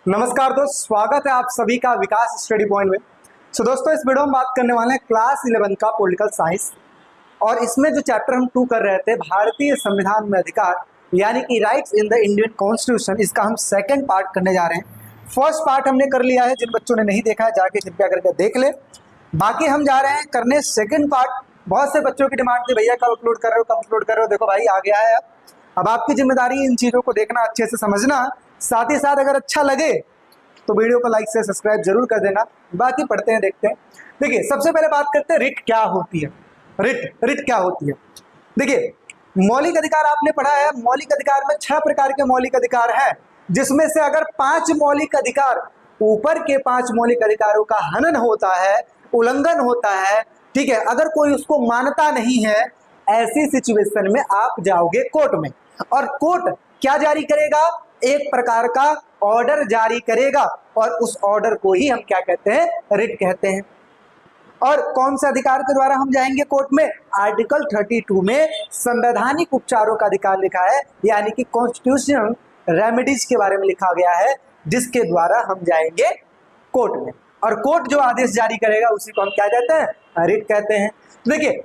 नमस्कार दोस्त, स्वागत है आप सभी का विकास स्टडी पॉइंट में। दोस्तों, इस वीडियो में बात करने वाले हैं क्लास 11 का पॉलिटिकल साइंस। और इसमें जो चैप्टर हम 2 कर रहे थे, भारतीय संविधान में अधिकार यानी कि rights in the Indian constitution, इसका हम सेकंड पार्ट करने जा रहे हैं। फर्स्ट पार्ट हमने कर लिया है, जिन बच्चों ने नहीं देखा है जाके कृपया करके देख ले। बाकी हम जा रहे हैं करने सेकंड पार्ट। बहुत से बच्चों की डिमांड थी, भैया कब अपलोड कर रहे हो, कब अपलोड कर रहे हो। देखो भाई, आ गया है। अब आपकी जिम्मेदारी इन चीज़ों को देखना, अच्छे से समझना, साथ ही साथ अगर अच्छा लगे तो वीडियो को लाइक से सब्सक्राइब जरूर कर देना। बाकी पढ़ते हैं, देखते हैं। देखिए, सबसे पहले बात करते हैं रिट क्या होती है। रिट क्या होती है। देखिए, मौलिक अधिकार आपने पढ़ा है। मौलिक अधिकार में 6 प्रकार के मौलिक अधिकार हैं, जिसमें से अगर 5 मौलिक अधिकार, ऊपर के 5 मौलिक अधिकारों का हनन होता है, उल्लंघन होता है, ठीक है, अगर कोई उसको मानता नहीं है, ऐसी सिचुएशन में आप जाओगे कोर्ट में। और कोर्ट क्या जारी करेगा? एक प्रकार का ऑर्डर जारी करेगा, और उस ऑर्डर को ही हम क्या कहते हैं? रिट कहते हैं। और कौन से अधिकार के द्वारा हम जाएंगे कोर्ट में? आर्टिकल 32 में संवैधानिक उपचारों का अधिकार लिखा है, यानी कि कॉन्स्टिट्यूशनल रेमेडीज के बारे में लिखा गया है, जिसके द्वारा हम जाएंगे कोर्ट में। और कोर्ट जो आदेश जारी करेगा उसी को हम क्या कहते हैं? रिट कहते हैं। देखिए,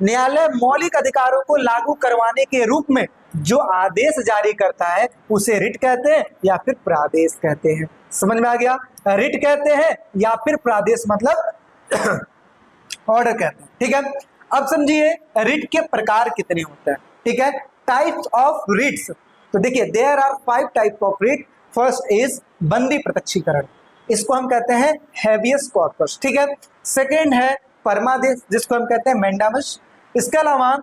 न्यायालय मौलिक अधिकारों को लागू करवाने के रूप में जो आदेश जारी करता है उसे रिट कहते हैं या फिर प्रादेश कहते हैं। समझ में आ गया? रिट कहते हैं या फिर प्रादेश मतलब ऑर्डर कहते हैं। ठीक है, अब समझिए रिट के प्रकार कितने होते हैं। ठीक है, टाइप्स ऑफ रिट्स। तो देखिए, there are 5 type of writ. First is बंदी प्रत्यक्षीकरण, इसको हम कहते हैं हैबियस कॉर्पस। ठीक है, सेकेंड है परमादेश, जिसको हम कहते हैं मैंडामस। इसके अलावा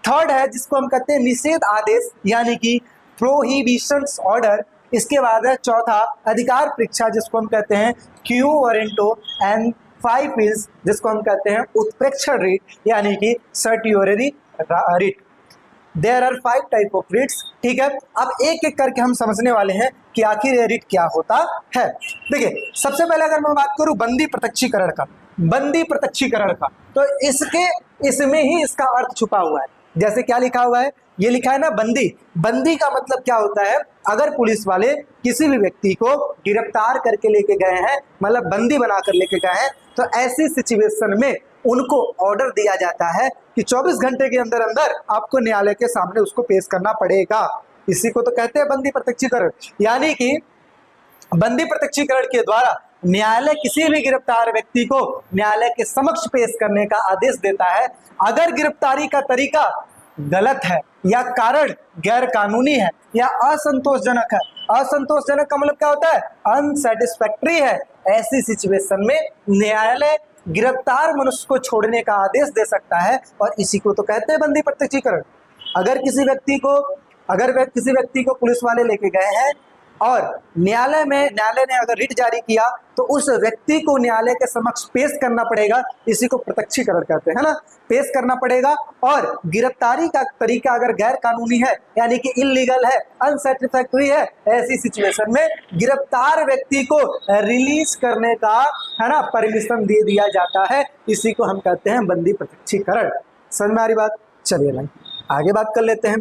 थर्ड है जिसको हम कहते हैं निषेध आदेश, यानी कि प्रोहिबिशंस ऑर्डर। इसके बाद है चौथा अधिकार परीक्षा, जिसको हम कहते हैं क्यू वारंटो। एंड 5 इज जिसको हम कहते हैं उत्प्रेक्षण रिट, यानी कि certiorari writ. There are 5 type of writs. ठीक है, अब एक एक करके हम समझने वाले हैं कि आखिर ये रिट क्या होता है। देखिए, सबसे पहले अगर मैं बात करूं बंदी प्रत्यक्षीकरण का, तो इसमें ही इसका अर्थ छुपा हुआ है। जैसे क्या लिखा हुआ है? ये लिखा है ना बंदी का मतलब क्या होता है? अगर पुलिस वाले किसी भी व्यक्ति को गिरफ्तार करके लेके गए हैं, मतलब बंदी बनाकर लेके गए हैं, तो ऐसी सिचुएशन में उनको ऑर्डर दिया जाता है कि 24 घंटे के अंदर अंदर आपको न्यायालय के सामने उसको पेश करना पड़ेगा। इसी को तो कहते हैं बंदी प्रत्यक्षीकरण। यानी कि बंदी प्रत्यक्षीकरण के द्वारा न्यायालय किसी भी गिरफ्तार व्यक्ति को न्यायालय के समक्ष पेश करने का आदेश देता है। अगर गिरफ्तारी का तरीका गलत है या कारण गैर कानूनी है या असंतोषजनक है, असंतोषजनक का मतलब क्या होता है? अनसेटिस्फैक्ट्री है, ऐसी सिचुएशन में न्यायालय गिरफ्तार मनुष्य को छोड़ने का आदेश दे सकता है, और इसी को तो कहते हैं बंदी प्रत्यक्षीकरण। अगर किसी व्यक्ति को पुलिस वाले लेके गए हैं और न्यायालय ने अगर रिट जारी किया, तो उस व्यक्ति को न्यायालय के समक्ष पेश करना पड़ेगा। इसी को प्रत्यक्षीकरण कहते हैं ना, पेश करना पड़ेगा। और गिरफ्तारी का तरीका अगर गैर कानूनी है, यानी कि इलीगल है, अनसेटिस्फैक्टरी है, ऐसी सिचुएशन में गिरफ्तार व्यक्ति को रिलीज करने का, है ना, परमिशन दे दिया जाता है। इसी को हम कहते हैं बंदी प्रत्यक्षीकरण। समझ में आ रही बात? चलिए भाई, आगे बात कर लेते हैं।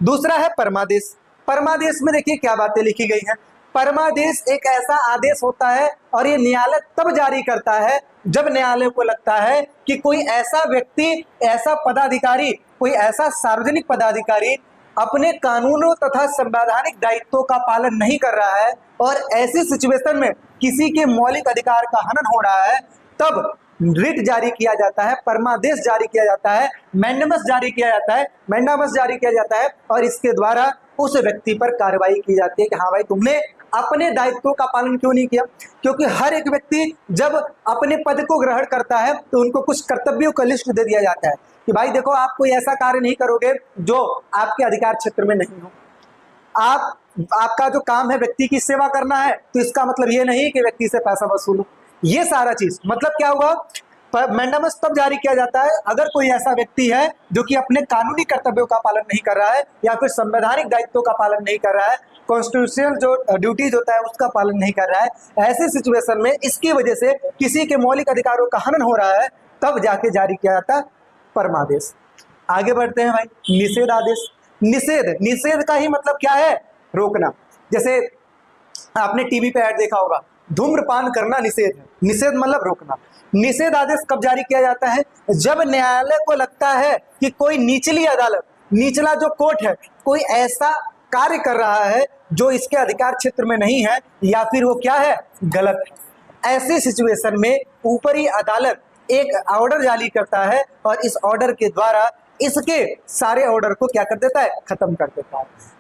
दूसरा है परमादेश। परमादेश में देखिए क्या बातें लिखी गई हैं। परमादेश एक ऐसा आदेश होता है, और ये न्यायालय तब जारी करता है जब न्यायालय को लगता है कि कोई ऐसा व्यक्ति, ऐसा पदाधिकारी, कोई ऐसा सार्वजनिक पदाधिकारी अपने कानूनों तथा संवैधानिक दायित्वों का पालन नहीं कर रहा है, और ऐसी सिचुएशन में किसी के मौलिक अधिकार का हनन हो रहा है, तब रिट जारी किया जाता है, परमादेश जारी किया जाता है, मैंडामस जारी किया जाता है, और इसके द्वारा उस व्यक्ति पर कार्रवाई की जाती है कि हाँ भाई, तुमने अपने दायित्वों का पालन क्यों नहीं किया। क्योंकि हर एक व्यक्ति जब अपने पद को ग्रहण करता है तो उनको कुछ कर्तव्यों का लिस्ट दे दिया जाता है कि भाई देखो, आप कोई ऐसा कार्य नहीं करोगे जो आपके अधिकार क्षेत्र में नहीं हो। आपका जो काम है व्यक्ति की सेवा करना है, तो इसका मतलब ये नहीं कि व्यक्ति से पैसा वसूलो। ये सारा चीज मतलब क्या हुआ? मैंडामस तब जारी किया जाता है अगर कोई ऐसा व्यक्ति है जो कि अपने कानूनी कर्तव्यों का पालन नहीं कर रहा है, या फिर संवैधानिक दायित्वों का पालन नहीं कर रहा है, कॉन्स्टिट्यूशनल जो ड्यूटीज होता है उसका पालन नहीं कर रहा है। ऐसे सिचुएशन में इसकी वजह से किसी के मौलिक अधिकारों का हनन हो रहा है, तब जाके जारी किया जाता है परमादेश। आगे बढ़ते हैं भाई। निषेध आदेश। निषेध का ही मतलब क्या है? रोकना। जैसे आपने टीवी पे ऐड देखा होगा, धूम्रपान करना निषेध है। निषेध मतलब रोकना। निषेध आदेश कब जारी किया जाता है? जब न्यायालय को लगता है कि कोई निचली अदालत, निचला जो कोर्ट है, कोई ऐसा कार्य कर रहा है जो इसके अधिकार क्षेत्र में नहीं है, या फिर वो क्या है, गलत है। ऐसी सिचुएशन में ऊपरी अदालत एक ऑर्डर जारी करता है और इस ऑर्डर के द्वारा इसके सारे ऑर्डर को क्या कर देता है, खत्म कर देता है।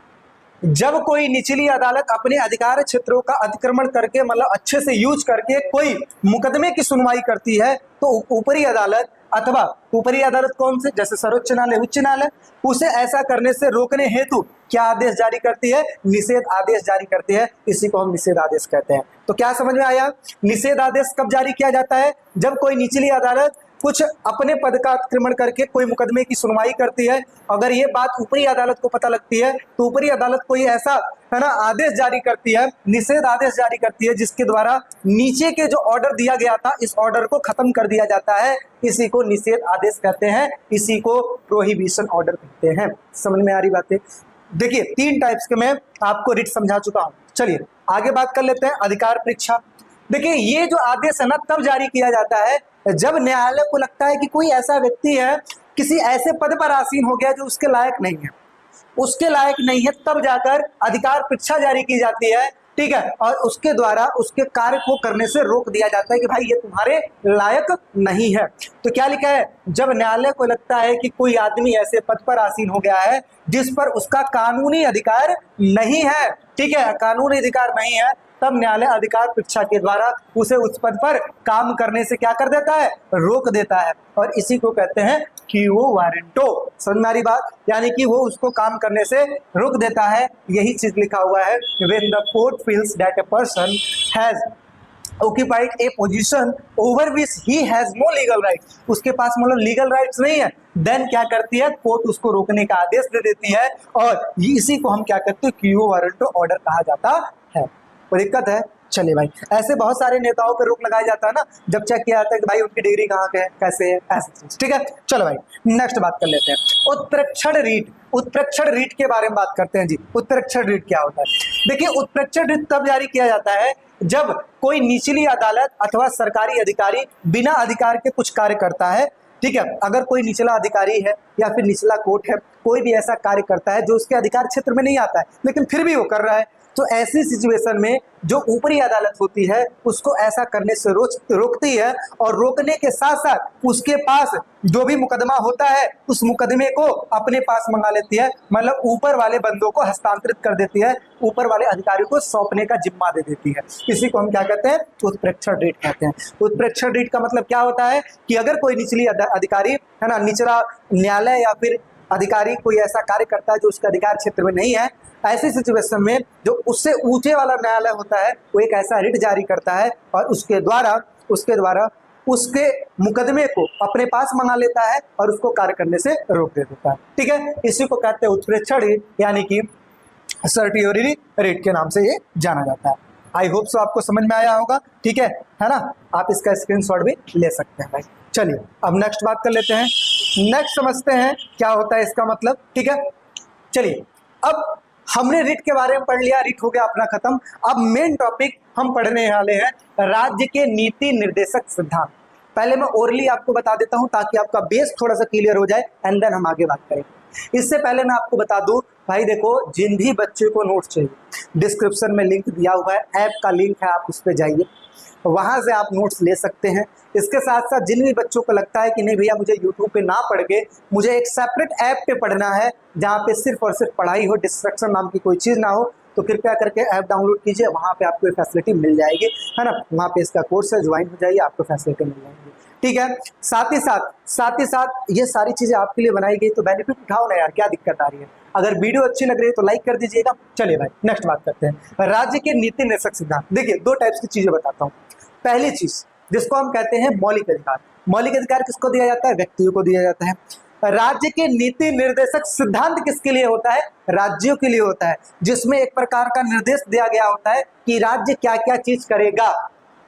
जब कोई निचली अदालत अपने अधिकार क्षेत्रों का अतिक्रमण करके, मतलब अच्छे से यूज करके कोई मुकदमे की सुनवाई करती है, तो ऊपरी अदालत, अथवा ऊपरी अदालत कौन से, जैसे सर्वोच्च न्यायालय, उच्च न्यायालय, उसे ऐसा करने से रोकने हेतु क्या आदेश जारी करती है, निषेध आदेश जारी करती है। इसी को हम निषेध आदेश कहते हैं। तो क्या समझ में आया? निषेध आदेश कब जारी किया जाता है? जब कोई निचली अदालत कुछ अपने पद का अतिक्रमण करके कोई मुकदमे की सुनवाई करती है। अगर ये बात ऊपरी अदालत को पता लगती है तो ऊपरी अदालत कोई ऐसा है ना आदेश जारी करती है, निषेध आदेश जारी करती है, जिसके द्वारा नीचे के जो ऑर्डर दिया गया था इस ऑर्डर को खत्म कर दिया जाता है। इसी को निषेध आदेश कहते हैं, इसी को प्रोहिबिशन ऑर्डर कहते हैं। समझ में आ रही बातें? देखिए 3 टाइप्स के मैं आपको रिट समझा चुका हूं। चलिए आगे बात कर लेते हैं अधिकार परीक्षा। देखिए ये जो आदेश है ना तब जारी किया जाता है जब न्यायालय को लगता है कि कोई ऐसा व्यक्ति है, किसी ऐसे पद पर आसीन हो गया जो उसके लायक नहीं है, उसके लायक नहीं है, तब जाकर अधिकार परीक्षा जारी की जाती है। ठीक है, और उसके द्वारा उसके कार्य को करने से रोक दिया जाता है कि भाई ये तुम्हारे लायक नहीं है। तो क्या लिखा है? जब न्यायालय को लगता है कि कोई आदमी ऐसे पद पर आसीन हो गया है जिस पर उसका कानूनी अधिकार नहीं है, ठीक है, कानूनी अधिकार नहीं है, तब न्यायालय अधिकार परीक्षा के द्वारा उसे उस पद पर काम करने से क्या कर देता है, रोक देता है। और इसी को कहते हैं क्यूओ वारंटो। समझ में आ रही बात? यानी कि वो उसको काम करने से रोक देता है। यही चीज लिखा हुआ है, when the court feels that a person has occupied a position over which he has no legal rights, उसके पास मतलब लीगल राइट्स नहीं है, देन क्या करती है, कोर्ट उसको रोकने का आदेश दे देती है। और इसी को हम क्या करते हैं, क्यूओ वारंटो ऑर्डर कहा जाता है। कोई दिक्कत है? चलिए भाई, ऐसे बहुत सारे नेताओं पर रोक लगाया जाता है ना, जब चेक किया जाता है कि भाई उनकी डिग्री कहाँ पे है, कैसे है, ऐसी चीज। ठीक है, चलो भाई नेक्स्ट बात कर लेते हैं। उत्प्रेक्षण रीट, उत्प्रेक्षण रीट के बारे में बात करते हैं जी। उत्प्रेक्षण रीट क्या होता है? देखिए उत्प्रेक्षण रीट तब जारी किया जाता है जब कोई निचली अदालत अथवा सरकारी अधिकारी बिना अधिकार के कुछ कार्य करता है। ठीक है, अगर कोई निचला अधिकारी है या फिर निचला कोर्ट है, कोई भी ऐसा कार्य करता है जो उसके अधिकार क्षेत्र में नहीं आता है लेकिन फिर भी वो कर रहा है, तो ऐसी सिचुएशन में जो ऊपरी अदालत होती है उसको ऐसा करने से रोकती है, और रोकने के साथ साथ उसके पास जो भी मुकदमा होता है उस मुकदमे को अपने पास मंगा लेती है, मतलब ऊपर वाले बंदों को हस्तांतरित कर देती है, ऊपर वाले अधिकारी को सौंपने का जिम्मा दे देती है। इसी को हम क्या कहते हैं, उत्प्रेक्षण रीट कहते हैं। उत्प्रेक्षण रीट का मतलब क्या होता है कि अगर कोई निचली अधिकारी है ना, निचला न्यायालय या फिर अधिकारी कोई ऐसा कार्य करता है जो उसके अधिकार क्षेत्र में नहीं है, ऐसी सिचुएशन में जो उससे ऊंचे वाला न्यायालय होता है वो एक ऐसा रिट जारी करता है और उसके द्वारा उसके मुकदमे को अपने पास मंगा लेता है और उसको कार्य करने से रोक दे देता है। ठीक है, इसी को कहते हैं उत्प्रेक्षण रिट, यानी कि सर्टियोरी रिट के नाम से ये जाना जाता है। आई होप सो आपको समझ में आया होगा। ठीक है ना, आप इसका स्क्रीनशॉट भी ले सकते हैं भाई। चलिए अब नेक्स्ट बात कर लेते हैं। नेक्स्ट समझते हैं क्या होता है इसका मतलब। ठीक है, चलिए अब हमने रिट के बारे में पढ़ लिया, रिट हो गया अपना खत्म। अब मेन टॉपिक हम पढ़ने वाले हैं राज्य के नीति निर्देशक सिद्धांत। पहले मैं ओरली आपको बता देता हूं ताकि आपका बेस थोड़ा सा क्लियर हो जाए, एंड देन हम आगे बात करेंगे। इससे पहले मैं आपको बता दूं भाई, देखो जिन भी बच्चे को नोट्स चाहिए डिस्क्रिप्शन में लिंक दिया हुआ है, ऐप का लिंक है, आप उस पर जाइए, वहां से आप नोट्स ले सकते हैं। इसके साथ साथ जिन भी बच्चों को लगता है कि नहीं भैया मुझे यूट्यूब पे ना पढ़ के मुझे एक सेपरेट ऐप पे पढ़ना है जहाँ पे सिर्फ और सिर्फ पढ़ाई हो, डिस्ट्रैक्शन नाम की कोई चीज़ ना हो, तो कृपया करके ऐप डाउनलोड कीजिए, वहाँ पे आपको ये फैसिलिटी मिल जाएगी, है ना। वहाँ पे इसका कोर्स है, ज्वाइन हो जाइए, आपको फैसिलिटी मिल जाएगी। ठीक है, साथ ही साथ ये सारी चीज़ें आपके लिए बनाई गई, तो बेनिफिट उठाओ ना यार, क्या दिक्कत आ रही है। अगर वीडियो अच्छी लग रही है तो लाइक कर दीजिएगा। चलिए भाई नेक्स्ट बात करते हैं, राज्य के नीति निर्देशक सिद्धांत। देखिए 2 टाइप्स की चीज़ें बताता हूँ। पहली चीज़ जिसको हम कहते हैं मौलिक अधिकार। मौलिक अधिकार किसको दिया जाता है, व्यक्तियों को दिया जाता है। राज्य के नीति निर्देशक सिद्धांत किसके लिए होता है, राज्यों के लिए होता है, जिसमें एक प्रकार का निर्देश दिया गया होता है कि राज्य क्या क्या चीज करेगा,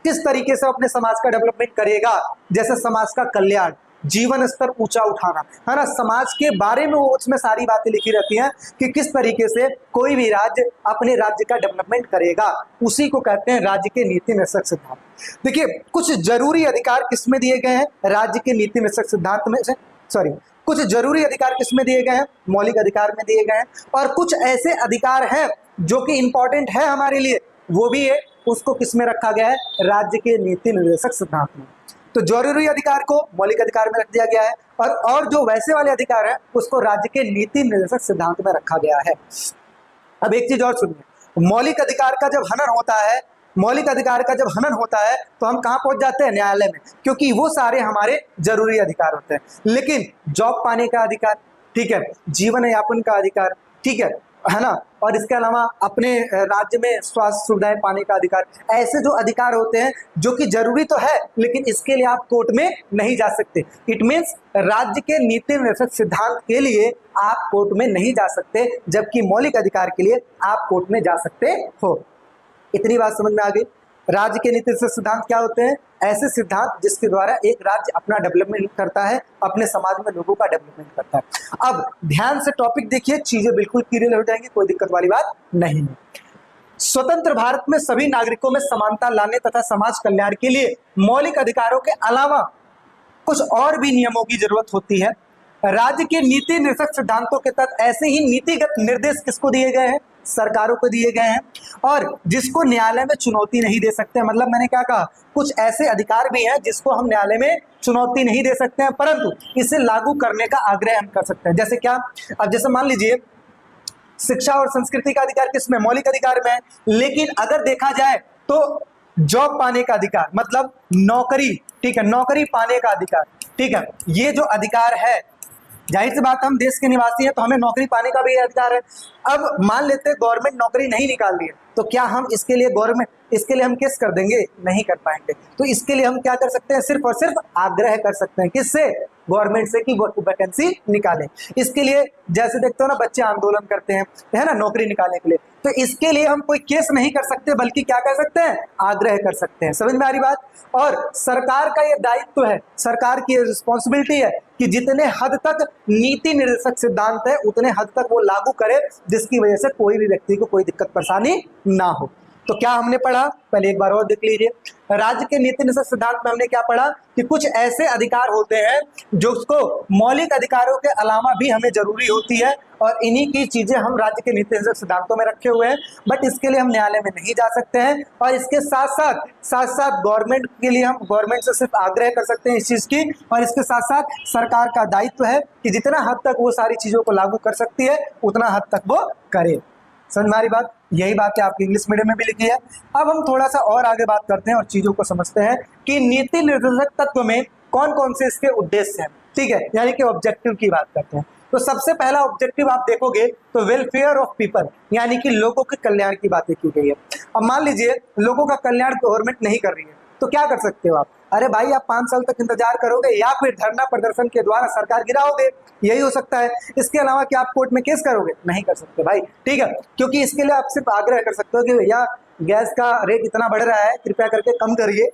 किस तरीके से अपने समाज का डेवलपमेंट करेगा, जैसे समाज का कल्याण, जीवन स्तर ऊंचा उठाना, है ना, समाज के बारे में वो उसमें सारी बातें लिखी रहती हैं कि किस तरीके से कोई भी राज्य अपने राज्य का डेवलपमेंट करेगा, उसी को कहते हैं राज्य के नीति निर्देशक सिद्धांत। देखिए कुछ जरूरी अधिकार किसमें दिए गए हैं, राज्य के नीति निर्देशक सिद्धांत में से, कुछ जरूरी अधिकार किसमें दिए गए हैं, मौलिक अधिकार में दिए गए हैं, और कुछ ऐसे अधिकार हैं जो कि इंपॉर्टेंट है हमारे लिए, वो भी है, उसको किसमें रखा गया है, राज्य के नीति निर्देशक सिद्धांत में। तो जरूरी अधिकार को मौलिक अधिकार में रख दिया गया है, और जो वैसे वाले अधिकार है उसको राज्य के नीति निर्देशक सिद्धांत में रखा गया है। अब एक चीज और सुनिए, मौलिक अधिकार का जब हनन होता है, मौलिक अधिकार का जब हनन होता है तो हम कहाँ पहुंच जाते हैं, न्यायालय में, क्योंकि वो सारे हमारे जरूरी अधिकार होते हैं। लेकिन जॉब पाने का अधिकार, ठीक है, जीवन यापन का अधिकार, ठीक है ना, और इसके अलावा अपने राज्य में स्वास्थ्य सुविधाएं पाने का अधिकार, ऐसे जो अधिकार होते हैं जो कि जरूरी तो है लेकिन इसके लिए आप कोर्ट में नहीं जा सकते। इट मीन्स राज्य के नीति निर्देशक सिद्धांत के लिए आप कोर्ट में नहीं जा सकते, जबकि मौलिक अधिकार के लिए आप कोर्ट में जा सकते हो। इतनी बात समझ में आ गई। राज्य के नीति निर्देशक सिद्धांत क्या होते हैं, ऐसे सिद्धांत जिसके द्वारा एक राज्य अपना डेवलपमेंट करता है, अपने समाज में लोगों का डेवलपमेंट करता है। अब ध्यान से टॉपिक देखिए, चीजें बिल्कुल क्लियर हो जाएंगी, कोई दिक्कत वाली बात नहीं है। स्वतंत्र भारत में सभी नागरिकों में समानता लाने तथा समाज कल्याण के लिए मौलिक अधिकारों के अलावा कुछ और भी नियमों की जरूरत होती है। राज्य के नीति निर्देशक सिद्धांतों के तहत ऐसे ही नीतिगत निर्देश किसको दिए गए हैं, सरकारों को दिए गए हैं, और जिसको न्यायालय में चुनौती नहीं दे सकते। मतलब मैंने क्या कहा, कुछ ऐसे अधिकार भी हैं जिसको हम न्यायालय में चुनौती नहीं दे सकते हैं, परंतु इसे लागू करने का आग्रह हम कर सकते हैं। जैसे क्या, अब जैसे मान लीजिए शिक्षा और संस्कृति का अधिकार किसमें, मौलिक अधिकार में है, लेकिन अगर देखा जाए तो जॉब पाने का अधिकार, मतलब नौकरी, ठीक है, नौकरी पाने का अधिकार, ठीक है, ये जो अधिकार है, जाहिर सी बात हम देश के निवासी हैं तो हमें नौकरी पाने का भी अधिकार है। अब मान लेते हैं गवर्नमेंट नौकरी नहीं निकाल रही है, तो क्या हम इसके लिए हम केस कर देंगे, नहीं कर पाएंगे। तो इसके लिए हम क्या कर सकते हैं, सिर्फ और सिर्फ आग्रह कर सकते हैं, किससे, गवर्नमेंट से, कि वो वैकेंसी निकाले। इसके लिए जैसे देखते हो ना, बच्चे आंदोलन करते हैं, है ना, नौकरी निकालने के लिए, तो इसके लिए हम कोई केस नहीं कर सकते, बल्कि क्या कर सकते हैं, आग्रह कर सकते हैं। समझ में आ रही बात। और सरकार का ये दायित्व है, सरकार की रिस्पॉन्सिबिलिटी है कि जितने हद तक नीति निर्देशक सिद्धांत है उतने हद तक वो लागू करे, जिसकी वजह से कोई भी व्यक्ति को कोई दिक्कत परेशानी ना हो। तो क्या हमने पढ़ा, पहले एक बार और देख लीजिए। राज्य के नीति निर्देशक सिद्धांत में हमने क्या पढ़ा कि कुछ ऐसे अधिकार होते हैं जो उसको मौलिक अधिकारों के अलावा भी हमें जरूरी होती है, और इन्हीं की चीजें हम राज्य के नीति निर्देशक सिद्धांतों में रखे हुए हैं, बट इसके लिए हम न्यायालय में नहीं जा सकते हैं। और इसके साथ साथ गवर्नमेंट के लिए हम गवर्नमेंट से सिर्फ आग्रह कर सकते हैं इस चीज की, और इसके साथ साथ सरकार का दायित्व है कि जितना हद तक वो सारी चीजों को लागू कर सकती है उतना हद तक वो करे। समझ में आ रही बात। यही बात है आपकी इंग्लिश मीडियम में भी लिखी है। अब हम थोड़ा सा और आगे बात करते हैं और चीजों को समझते हैं कि नीति निर्देशक तत्व में कौन कौन से इसके उद्देश्य हैं, ठीक है, यानी कि ऑब्जेक्टिव की बात करते हैं। तो सबसे पहला ऑब्जेक्टिव आप देखोगे तो वेलफेयर ऑफ पीपल, यानी कि लोगों के कल्याण की बातें की गई है। अब मान लीजिए लोगों का कल्याण गवर्नमेंट नहीं कर रही है, तो क्या कर सकते हो आप, अरे भाई आप 5 साल तक इंतजार करोगे या फिर धरना प्रदर्शन के द्वारा सरकार गिराओगे, यही हो सकता है। इसके अलावा क्या आप कोर्ट में केस करोगे, नहीं कर सकते भाई, ठीक है, क्योंकि इसके लिए आप सिर्फ आग्रह कर सकते हो कि भैया गैस का रेट इतना बढ़ रहा है, कृपया करके कम करिए,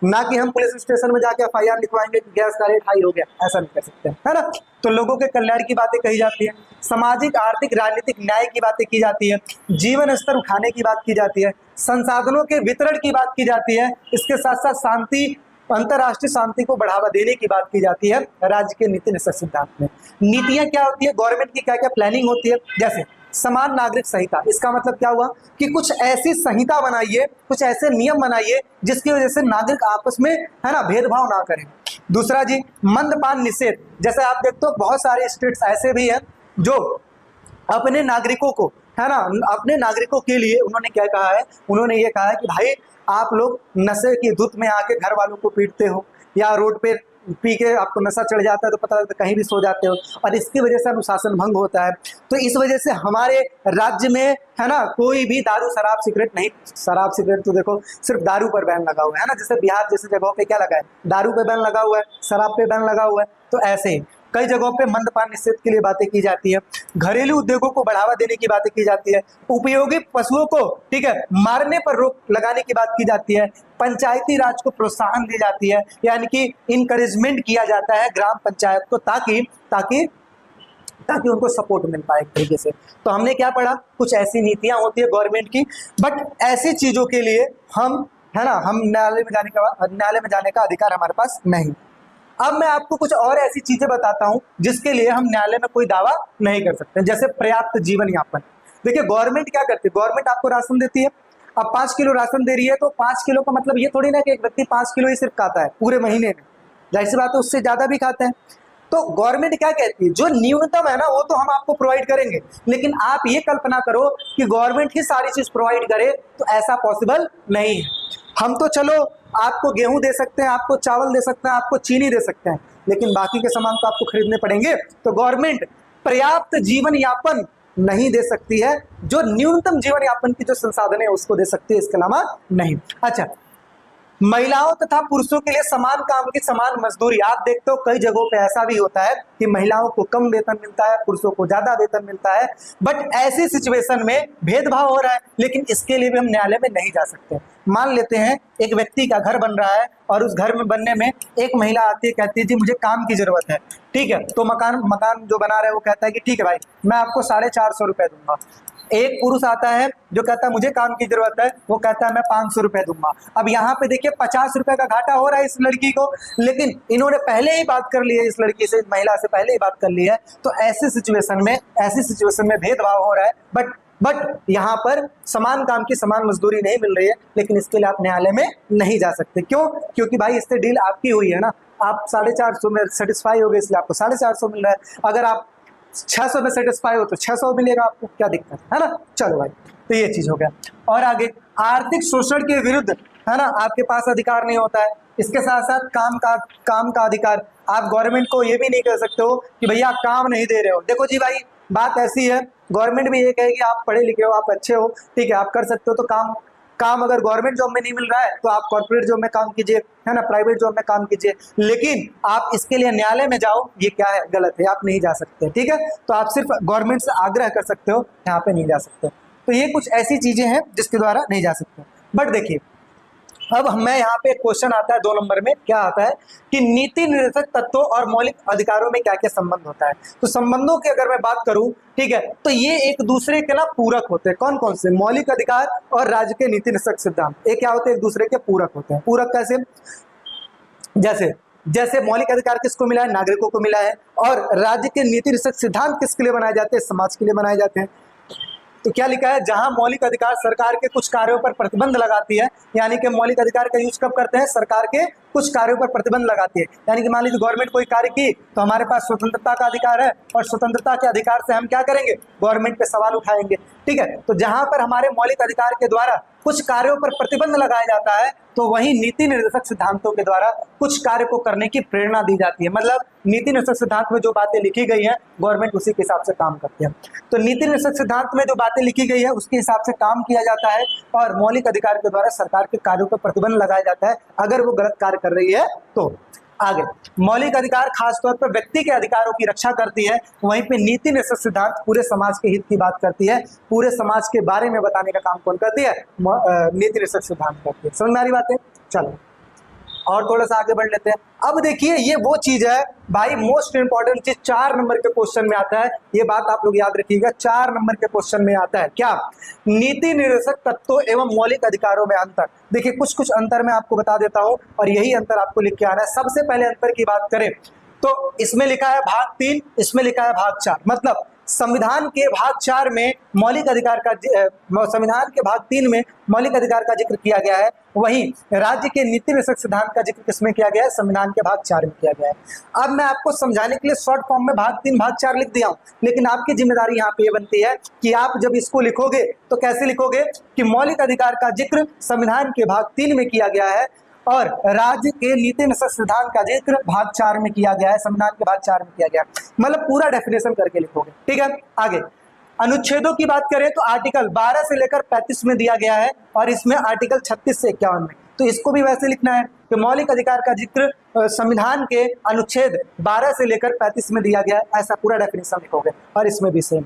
ना कि हम पुलिस स्टेशन में जाके FIR लिखवाएंगे कि गैस का रेट हाई हो गया, ऐसा नहीं कर सकते, है ना। तो लोगों के कल्याण की बातें कही जाती है, सामाजिक आर्थिक राजनीतिक न्याय की बातें की जाती है, जीवन स्तर उठाने की बात की जाती है, संसाधनों के वितरण की बात की जाती है, इसके साथ साथ शांति, अंतर्राष्ट्रीय शांति को बढ़ावा देने की बात की जाती है राज्य के नीति निर्देशक सिद्धांत में। नीतियां क्या होती है, गवर्नमेंट की क्या क्या प्लानिंग होती है, जैसे समान नागरिक संहिता, इसका मतलब क्या हुआ कि कुछ ऐसी संहिता बनाइए, कुछ ऐसे नियम बनाइए जिसकी वजह से नागरिक आपस में, है ना, भेदभाव ना करें। दूसरा जी, मंदपान निषेध, जैसे आप देखते हो बहुत सारे स्टेट्स ऐसे भी हैं जो अपने नागरिकों को, है ना, अपने नागरिकों के लिए उन्होंने क्या कहा है, उन्होंने ये कहा है कि भाई आप लोग नशे की धुत में आके घर वालों को पीटते हो, या रोड पे पी के आपको नशा चढ़ जाता है तो पता लगता है कहीं भी सो जाते हो, और इसकी वजह से अनुशासन भंग होता है। तो इस वजह से हमारे राज्य में, है ना, कोई भी दारू शराब सिगरेट नहीं, शराब सिगरेट तो देखो सिर्फ दारू पर बैन लगा हुआ है ना, जैसे बिहार जैसे जगहों पे क्या लगा है, दारू पे बैन लगा हुआ है, शराब पे बैन लगा हुआ है, तो ऐसे ही। कई जगहों पे मद्यपान निषेध के लिए बातें की जाती है, घरेलू उद्योगों को बढ़ावा देने की बातें की जाती है, उपयोगी पशुओं को ठीक है मारने पर रोक लगाने की बात की जाती है, पंचायती राज को प्रोत्साहन दी जाती है, यानी कि इंकरेजमेंट किया जाता है ग्राम पंचायत को ताकि ताकि ताकि उनको सपोर्ट मिल पाए एक तरीके से। तो हमने क्या पढ़ा, कुछ ऐसी नीतियां होती है गवर्नमेंट की, बट ऐसी चीजों के लिए हम है ना हम न्यायालय में जाने का अधिकार हमारे पास नहीं। अब मैं आपको कुछ और ऐसी चीजें बताता हूं जिसके लिए हम न्यायालय में कोई दावा नहीं कर सकते, जैसे पर्याप्त जीवन यापन। देखिए गवर्नमेंट क्या करती है, गवर्नमेंट आपको राशन देती है। अब 5 किलो राशन दे रही है तो 5 किलो का मतलब ये थोड़ी ना कि एक व्यक्ति 5 किलो ही सिर्फ खाता है पूरे महीने में, जाहिर सी बात है उससे ज्यादा भी खाता है। तो गवर्नमेंट क्या कहती है, जो न्यूनतम है ना वो तो हम आपको प्रोवाइड करेंगे, लेकिन आप ये कल्पना करो कि गवर्नमेंट ही सारी चीज प्रोवाइड करे, तो ऐसा पॉसिबल नहीं है। हम तो चलो आपको गेहूं दे सकते हैं, आपको चावल दे सकते हैं, आपको चीनी दे सकते हैं, लेकिन बाकी के सामान तो आपको खरीदने पड़ेंगे। तो गवर्नमेंट पर्याप्त जीवन यापन नहीं दे सकती है, जो न्यूनतम जीवन यापन की जो संसाधन है उसको दे सकती है, इसके अलावा नहीं। अच्छा, महिलाओं तथा पुरुषों के लिए समान काम की समान मजदूरी। आप देखते हो कई जगहों पे ऐसा भी होता है कि महिलाओं को कम वेतन मिलता है, पुरुषों को ज्यादा वेतन मिलता है, बट ऐसी सिचुएशन में भेदभाव हो रहा है, लेकिन इसके लिए भी हम न्यायालय में नहीं जा सकते। मान लेते हैं एक व्यक्ति का घर बन रहा है और उस घर में बनने में एक महिला आती है, कहती है जी मुझे काम की जरूरत है, ठीक है, तो मकान जो बना रहा है वो कहता है कि ठीक है भाई मैं आपको 450 रुपए दूंगा। एक पुरुष आता है जो कहता है मुझे काम की जरूरत है, वो कहता है मैं 500 रुपए दूंगा। अब यहाँ पे देखिए 50 रुपए का घाटा हो रहा है इस लड़की को, लेकिन इन्होंने पहले ही बात कर ली है, इस लड़की से, महिला से पहले ही बात कर ली है। तो ऐसी सिचुएशन में भेदभाव हो रहा है, बट यहाँ पर समान काम की समान मजदूरी नहीं मिल रही है, लेकिन इसके लिए आप न्यायालय में नहीं जा सकते। क्यों? क्योंकि भाई इससे डील आपकी हुई है ना, आप 450 में सेटिस्फाई हो गए, इसलिए आपको 450 मिल रहा है। अगर आप 600 में सेटिस्फाई हो तो 600 मिलेगा आपको, क्या दिक्कत है ना। चलो भाई, तो ये चीज हो गया। और आगे, आर्थिक शोषण के विरुद्ध है ना आपके पास अधिकार नहीं होता है। इसके साथ साथ काम का अधिकार, आप गवर्नमेंट को ये भी नहीं कह सकते हो कि भैया आप काम नहीं दे रहे हो। देखो जी भाई, बात ऐसी है, गवर्नमेंट भी ये कहेगी आप पढ़े लिखे हो, आप अच्छे हो, ठीक है, आप कर सकते हो, तो काम अगर गवर्नमेंट जॉब में नहीं मिल रहा है तो आप कॉर्पोरेट जॉब में काम कीजिए, है ना, प्राइवेट जॉब में काम कीजिए, लेकिन आप इसके लिए न्यायालय में जाओ, ये क्या है, गलत है, आप नहीं जा सकते। ठीक है, तो आप सिर्फ गवर्नमेंट से आग्रह कर सकते हो, यहाँ पे नहीं जा सकते। तो ये कुछ ऐसी चीजें हैं जिसके द्वारा नहीं जा सकते। बट देखिए, अब मैं यहाँ पे क्वेश्चन आता है 2 नंबर में, क्या आता है कि नीति निर्देशक तत्वों और मौलिक अधिकारों में क्या क्या संबंध होता है। तो संबंधों की अगर मैं बात करूं, ठीक है, तो ये एक दूसरे के ना पूरक होते हैं। कौन कौन से? मौलिक अधिकार और राज्य के नीति निर्देशक सिद्धांत, ये क्या होते हैं? एक दूसरे के पूरक होते हैं। पूरक कैसे? जैसे मौलिक अधिकार किसको मिला है? नागरिकों को मिला है। और राज्य के नीति निर्देशक सिद्धांत किसके लिए बनाए जाते हैं? समाज के लिए बनाए जाते हैं। तो क्या लिखा है? जहां मौलिक अधिकार सरकार के कुछ कार्यों पर प्रतिबंध लगाती है, यानी कि मौलिक अधिकार का यूज कब करते हैं? सरकार के कुछ कार्यों पर प्रतिबंध लगाती है। यानी कि मान लीजिए गवर्नमेंट कोई कार्य की, तो हमारे पास स्वतंत्रता का अधिकार है, और स्वतंत्रता के अधिकार से हम क्या करेंगे? गवर्नमेंट पे सवाल उठाएंगे। ठीक है, तो जहां पर हमारे मौलिक अधिकार के द्वारा कुछ कार्यों पर प्रतिबंध लगाया जाता है, तो वही नीति निर्देशक सिद्धांतों के द्वारा कुछ कार्य को करने की प्रेरणा दी जाती है। मतलब नीति निर्देशक सिद्धांत में जो बातें लिखी गई हैं, गवर्नमेंट उसी के हिसाब से काम करती है। तो नीति निर्देशक सिद्धांत में जो बातें लिखी गई है उसके हिसाब से काम किया जाता है, और मौलिक अधिकार के द्वारा सरकार के कार्यों पर प्रतिबंध लगाया जाता है अगर वो गलत कार्य कर रही है तो। आगे, मौलिक अधिकार खासतौर पर व्यक्ति के अधिकारों की रक्षा करती है, वहीं पे नीति निर्देशक सिद्धांत पूरे समाज के हित की बात करती है, पूरे समाज के बारे में बताने का काम कौन करती है? नीति निर्देशक सिद्धांत करती है। समझ में आ रही बात है? चलो और थोड़ा सा आगे बढ़ लेते हैं। अब देखिए, ये वो चीज है भाई, मोस्ट इंपॉर्टेंट चीज 4 नंबर के क्वेश्चन में आता है, ये बात आप लोग याद रखिएगा। 4 नंबर के क्वेश्चन में आता है क्या? नीति निर्देशक तत्वों एवं मौलिक अधिकारों में अंतर। देखिए, कुछ अंतर मैं आपको बता देता हूं, और यही अंतर आपको लिख के आना है। सबसे पहले अंतर की बात करें तो इसमें लिखा है भाग 3, इसमें लिखा है भाग 4। मतलब संविधान के भाग 4 में मौलिक अधिकार का, संविधान के भाग 3 में मौलिक अधिकार का जिक्र किया गया है, वहीं राज्य के नीति निर्देशक सिद्धांत का जिक्र किसमें किया गया है? संविधान के भाग 4 में किया गया है। अब मैं आपको समझाने के लिए शॉर्ट फॉर्म में भाग 3 भाग 4 लिख दिया हूं, लेकिन आपकी जिम्मेदारी यहाँ पे ये बनती है कि आप जब इसको लिखोगे तो कैसे लिखोगे कि मौलिक अधिकार का जिक्र संविधान के भाग 3 में किया गया है, और राज्य के नीति निर्देशक सिद्धांत का जिक्र भाग 4 में किया गया है, संविधान के भाग 4 में किया गया है। मतलब पूरा डेफिनेशन करके लिखोगे। ठीक है, आगे अनुच्छेदों की बात करें तो आर्टिकल 12 से लेकर 35 में दिया गया है, और इसमें आर्टिकल 36 से 51 में। तो इसको भी वैसे लिखना है कि मौलिक अधिकार का जिक्र संविधान के अनुच्छेद 12 से लेकर 35 में दिया गया है, ऐसा पूरा डेफिनेशन लिखोगे। और इसमें भी सेम।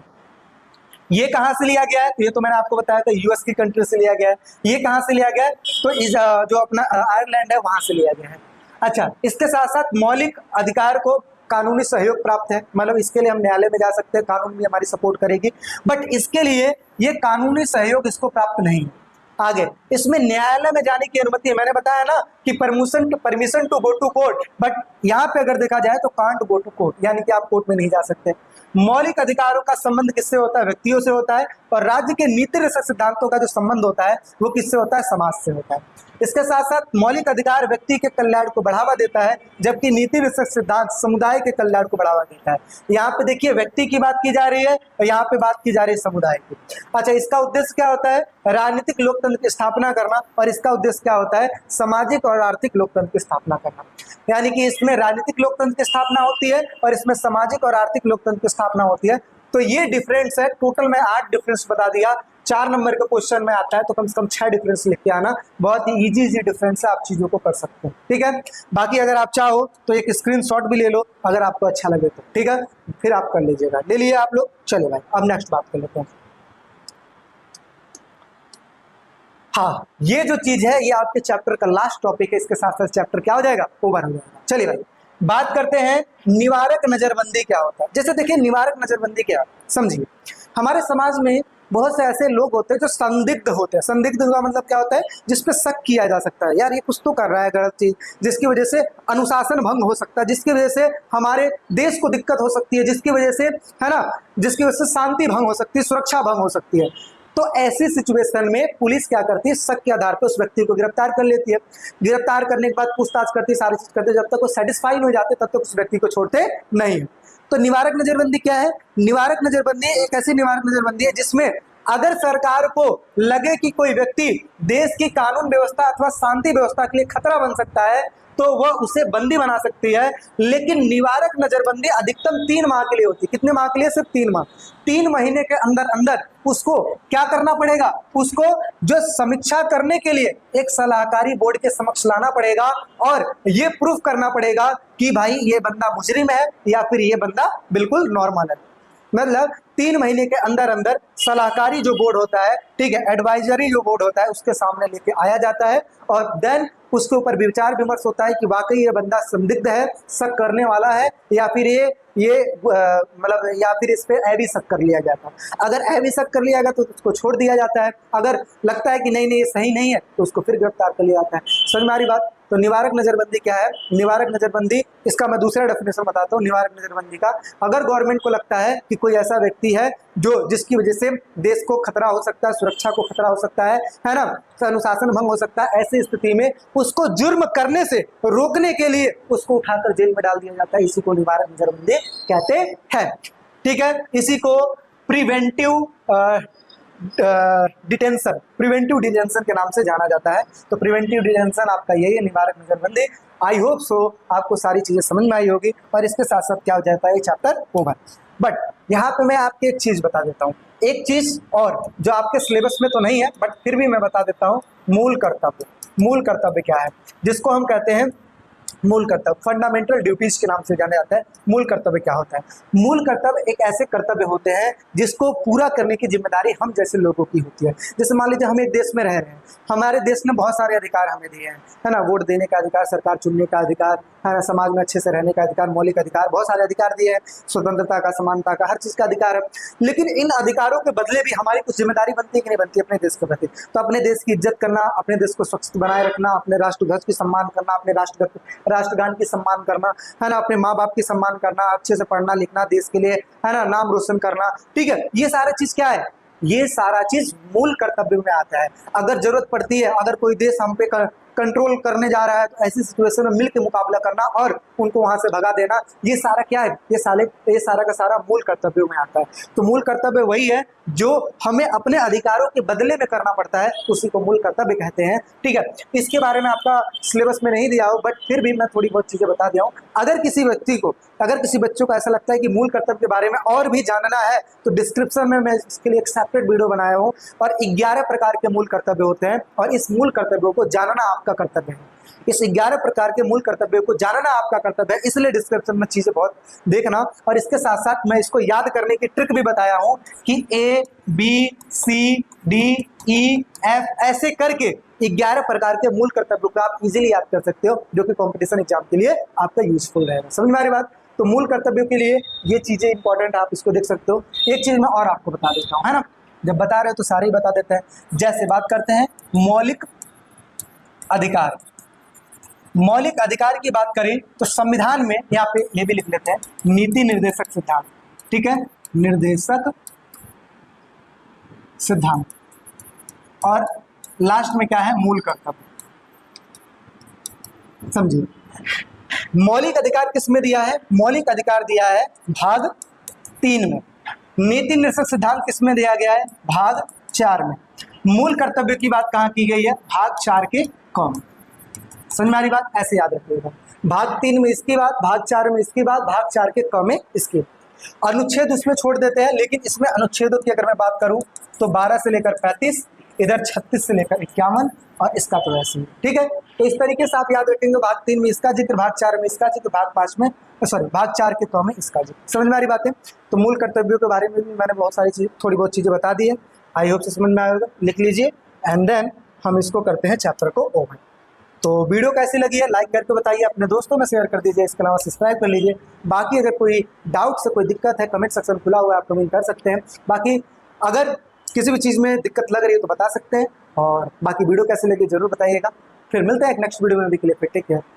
ये कहाँ से लिया गया है? तो ये तो मैंने आपको बताया था यूएस की कंट्री से लिया गया है। ये कहाँ से लिया गया है? तो इस जो अपना आयरलैंड है वहां से लिया गया है। अच्छा, इसके साथ साथ मौलिक अधिकार को कानूनी सहयोग प्राप्त है, मतलब इसके लिए हम न्यायालय में जा सकते हैं, कानून भी हमारी सपोर्ट करेगी, बट इसके लिए ये कानूनी सहयोग इसको प्राप्त नहीं है। आगे इसमें न्यायालय में जाने की अनुमति है। मैंने बताया ना कि permission to go to court, but यहाँ पे अगर देखा जाए तो कांट गो टू कोर्ट, यानी कि आप कोर्ट में नहीं जा सकते। मौलिक अधिकारों का संबंध किससे होता है? व्यक्तियों से होता है। और राज्य के नीति निर्देशक सिद्धांतों का जो संबंध होता है वो किससे होता है? समाज से होता है। इसके साथ साथ मौलिक अधिकार व्यक्ति के कल्याण को बढ़ावा देता है, जबकि नीति निर्देशक सिद्धांत समुदाय के कल्याण को बढ़ावा देता है। यहाँ पे देखिए व्यक्ति की बात की जा रही है और यहाँ पे बात की जा रही है समुदाय की। अच्छा, इसका उद्देश्य क्या होता है? राजनीतिक लोकतंत्र की स्थापना करना। और इसका उद्देश्य क्या होता है? सामाजिक और आर्थिक लोकतंत्र की स्थापना करना। यानी कि इसमें राजनीतिक लोकतंत्र की स्थापना होती है और इसमें सामाजिक और आर्थिक लोकतंत्र की स्थापना होती है। तो ये डिफरेंस है। टोटल में 8 डिफरेंस बता दिया। 4 नंबर के क्वेश्चन में आता है तो कम से कम 6 डिफरेंस लिख के आना। बहुत ही इजी डिफरेंस है, आप चीजों को कर सकते हैं। ठीक है, बाकी अगर आप चाहो तो एक स्क्रीनशॉट भी ले लो अगर आपको अच्छा लगे तो। ठीक है, फिर आप कर लीजिएगा। ले लिए आप लोग? चलो भाई, अब नेक्स्ट बात कर लेते हैं। हाँ, ये जो चीज है ये आपके चैप्टर का लास्ट टॉपिक है। इसके साथ साथ चैप्टर क्या हो जाएगा? ओवर हो जाएगा। चलिए भाई, बात करते हैं निवारक नजरबंदी क्या होता है। जैसे देखिए निवारक नजरबंदी क्या, समझिए हमारे समाज में बहुत से ऐसे लोग होते हैं जो संदिग्ध होते हैं। संदिग्ध का मतलब क्या होता है? जिसपे शक किया जा सकता है, यार ये कुछ तो कर रहा है गलत चीज, जिसकी वजह से अनुशासन भंग हो सकता है, जिसकी वजह से हमारे देश को दिक्कत हो सकती है, जिसकी वजह से, है ना, जिसकी वजह से शांति भंग हो सकती है, सुरक्षा भंग हो सकती है। तो ऐसी सिचुएशन में पुलिस क्या करती है? शक के आधार पर उस व्यक्ति को गिरफ्तार कर लेती है। गिरफ्तार करने के बाद पूछताछ करती है, सारी चीज करती है। जब तक वो सेटिस्फाई हो जाते तब तक उस व्यक्ति को छोड़ते नहीं है। तो निवारक नजरबंदी क्या है? निवारक नजरबंदी एक ऐसी निवारक नजरबंदी है जिसमें अगर सरकार को लगे कि कोई व्यक्ति देश की कानून व्यवस्था अथवा शांति व्यवस्था के लिए खतरा बन सकता है तो वह उसे बंदी बना सकती है। लेकिन निवारक नजरबंदी अधिकतम 3 माह के लिए होती है। कितने माह के लिए? सिर्फ 3 माह। 3 महीने के अंदर अंदर उसको क्या करना पड़ेगा? उसको जो समीक्षा करने के लिए एक सलाहकारी बोर्ड के समक्ष लाना पड़ेगा और ये प्रूफ करना पड़ेगा कि भाई ये बंदा मुजरिम है या फिर ये बंदा बिल्कुल नॉर्मल है। मतलब 3 महीने के अंदर अंदर सलाहकारी जो बोर्ड होता है, ठीक है, एडवाइजरी जो बोर्ड होता है, उसके सामने लेके आया जाता है और देन उसके ऊपर विचार विमर्श होता है कि वाकई ये बंदा संदिग्ध है, शक करने वाला है, या फिर ये मतलब या फिर इस पे ऐवी शक कर लिया जाता है। अगर ऐवी शक कर लिया गया तो उसको छोड़ दिया जाता है। अगर लगता है कि नहीं ये सही नहीं है तो उसको फिर गिरफ्तार कर लिया जाता है। समझ में आ रही बात? तो निवारक नजरबंदी क्या है? निवारक नजरबंदी, इसका मैं दूसरा डेफिनेशन बताता हूँ निवारक नजरबंदी का। अगर गवर्नमेंट को लगता है कि कोई ऐसा व्यक्ति है जिसकी वजह से देश को खतरा हो सकता है, सुरक्षा को खतरा हो सकता है ना, अनुशासन भंग हो सकता है, ऐसी स्थिति में उसको जुर्म करने से रोकने के लिए उसको उठाकर जेल में डाल दिया जाता है। इसी को निवारक नजरबंदी कहते हैं। ठीक है, इसी को प्रिवेंटिव डिटेंशन के नाम से जाना जाता है। तो प्रिवेंटिव डिटेंशन आपका यही है, निवारक नजरबंदी। आई होप सो आपको सारी चीजें समझ में आई होगी। और इसके साथ साथ क्या हो जाता है, ये चैप्टर ओवर। बट यहाँ पे मैं आपको एक चीज बता देता हूँ, एक चीज और जो आपके सिलेबस में तो नहीं है बट फिर भी मैं बता देता हूँ। मूल कर्तव्य। मूल कर्तव्य क्या है? जिसको हम कहते हैं मूल कर्तव्य, फंडामेंटल ड्यूटीज के नाम से जाना जाता है। मूल कर्तव्य क्या होता है? मूल कर्तव्य एक ऐसे कर्तव्य होते हैं जिसको पूरा करने की जिम्मेदारी हम जैसे लोगों की होती है। जैसे मान लीजिए हम एक देश में रह रहे हैं, हमारे देश ने बहुत सारे अधिकार हमें दिए हैं, है ना, वोट देने का अधिकार, सरकार चुनने का अधिकार, है ना, समाज में अच्छे से रहने का अधिकार, मौलिक अधिकार, बहुत सारे अधिकार दिए हैं, स्वतंत्रता का, समानता का, हर चीज का अधिकार है। लेकिन इन अधिकारों के बदले भी हमारी कुछ जिम्मेदारी बनती है कि नहीं बनती अपने देश के प्रति? तो अपने देश की इज्जत करना, अपने देश को स्वच्छ बनाए रखना, अपने राष्ट्रध्वज की सम्मान करना, अपने राष्ट्रगान की सम्मान करना, है ना, अपने माँ बाप की सम्मान करना, अच्छे से पढ़ना लिखना, देश के लिए, है ना, नाम रोशन करना। ठीक है, ये सारा चीज क्या है? ये सारा चीज मूल कर्तव्य में आता है। अगर जरूरत पड़ती है, अगर कोई देश हम पे कंट्रोल करने जा रहा है तो ऐसी सिचुएशन में मिलकर मुकाबला करना और उनको वहां से भगा देना, ये सारा क्या है? ये सारा का सारा मूल कर्तव्यों में आता है। तो मूल कर्तव्य वही है जो हमें अपने अधिकारों के बदले में करना पड़ता है, उसी को मूल कर्तव्य कहते हैं। ठीक है, इसके बारे में आपका सिलेबस में नहीं दिया हो बट फिर भी मैं थोड़ी बहुत चीजें बता दिया हूँ। अगर किसी बच्चों को ऐसा लगता है कि मूल कर्तव्य के बारे में और भी जानना है तो डिस्क्रिप्शन में मैं इसके लिए एक सेपरेट वीडियो बनाया हूँ और 11 प्रकार के मूल कर्तव्य होते हैं और इस मूल कर्तव्यों को जानना आपका आपका कर्तव्य है। इस 11 प्रकार के मूल कर्तव्यों को जानना आपका कर्तव्य है, इसलिए डिस्क्रिप्शन में चीजें बहुत देखना। और इसके साथ साथ मैं इसको याद करने की ट्रिक भी बताया हूं कि ABCDEF ऐसे करके 11 प्रकार के मूल कर्तव्यों को आप इजीली याद कर सकते हो, जो कि कंपटीशन एग्जाम के लिए आपका यूजफुल रहेगा। समझ में आ रही बात? तो मूल कर्तव्यों के लिए ये चीजें इंपॉर्टेंट, आप इसको देख सकते हो। एक चीज मैं और आपको बता देता हूँ, है ना, जब बता रहे हो तो सारे ही बता देते हैं। जैसे बात करते हैं मौलिक अधिकार। मौलिक अधिकार की बात करें तो संविधान में यहाँ पे ये भी लिख लेते हैं, नीति निर्देशक सिद्धांत। ठीक है, निर्देशक सिद्धांत। और लास्ट में क्या है, मूल कर्तव्य। समझिए, मौलिक अधिकार किस में दिया है? मौलिक अधिकार दिया है भाग 3 में। नीति निर्देशक सिद्धांत किस में दिया गया है? भाग 4 में। मूल कर्तव्य की बात कहाँ की गई है? भाग 4 के क में। समझ में आ रही बात? ऐसे याद रखिएगा, भाग 3 में इसकी बात, भाग 4 में इसकी बात, भाग 4 के क में इसकी। अनुच्छेद उसमें छोड़ देते हैं, लेकिन इसमें अनुच्छेदों की अगर मैं बात करूं तो 12 से लेकर 35, इधर 36 से लेकर 51 और इसका तो वैसे ही। ठीक है, तो इस तरीके से आप याद रखेंगे, भाग 3 में इसका जिक्र, भाग 4 में इसका जिक्र, भाग 5 में भाग 4 के क में इसका जिक्र। समझ में आ रही बातें? तो मूल कर्तव्यों के बारे में भी मैंने बहुत सारी चीज, थोड़ी बहुत चीजें बता दी है। आई होप से समझ में आएगा, लिख लीजिए एंड देन हम इसको करते हैं चैप्टर को ओवर। तो वीडियो कैसी लगी है लाइक करके बताइए, अपने दोस्तों में शेयर कर दीजिए, इसके अलावा सब्सक्राइब कर लीजिए। बाकी अगर कोई डाउट से कोई दिक्कत है, कमेंट सेक्शन खुला हुआ है, आप कमेंट कर सकते हैं। बाकी अगर किसी भी चीज़ में दिक्कत लग रही है तो बता सकते हैं। और बाकी वीडियो कैसी लगी जरूर बताइएगा। फिर मिलते हैं एक नेक्स्ट वीडियो में, अभी के लिए फिर टेक केयर।